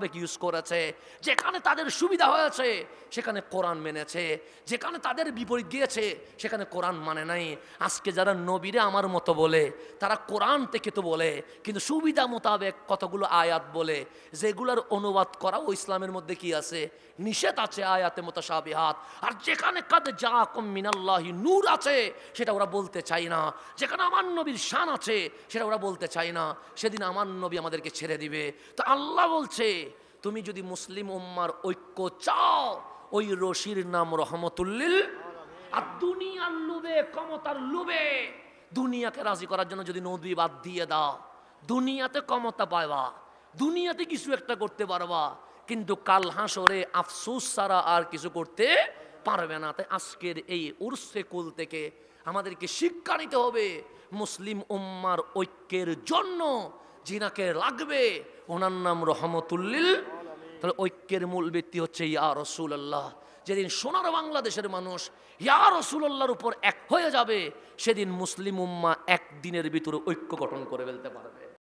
Use করেছে, যেখানে তাদের সুবিধা হয়েছে সেখানে কোরআন মেনেছে, যেখানে তাদের বিপরীত গিয়েছে সেখানে কোরআন মানে নাই। আজকে যারা নবীরে আমার মতো বলে তারা কোরআন থেকে তো বলে, কিন্তু সুবিধা মোতাবেক কতগুলো আয়াত বলে, যেগুলোর অনুবাদ করাও ইসলামের মধ্যে কি আছে, নিষেধ আছে আয়াতে মুতাশাবিহাত। আর যেখানে কাদ জাআকুম মিনাল্লাহি নূর আছে সেটা ওরা বলতে চায় না, যেখানে আমার নবীর শান আছে সেটা ওরা বলতে চায় না। সেদিন আমার নবী আমাদেরকে ছেড়ে দিবে। তো আল্লাহ বলছে, তুমি যদি মুসলিম উম্মার ঐক্য চাও, ওই রশির নাম রহমতুল্লিল। আর দুনিয়ার লোভে, ক্ষমতার লোভে, দুনিয়াকে রাজি করার জন্য যদি নবী বাদ দিয়ে দাও, দুনিয়াতে ক্ষমতা পাইবা, দুনিয়াতে কিছু একটা করতে পারবা, কিন্তু কাল হাসরে আফসোস ছাড়া আর কিছু করতে পারবে না। তাই আজকের এই উরসে কুল থেকে আমাদেরকে শিক্ষা নিতে হবে, মুসলিম উম্মার ঐক্যের জন্য জিনাকে লাগবে, ওনার নাম রহমতুল্লিল। তাহলে ঐক্যের মূল ভিত্তি হচ্ছে ইয়া রাসূলুল্লাহ। যেদিন সোনার বাংলাদেশের মানুষ ইয়া রাসূলুল্লাহর উপর এক হয়ে যাবে, সেদিন মুসলিম উম্মাহ একদিনের ভিতরে ঐক্য গঠন করে ফেলতে পারবে।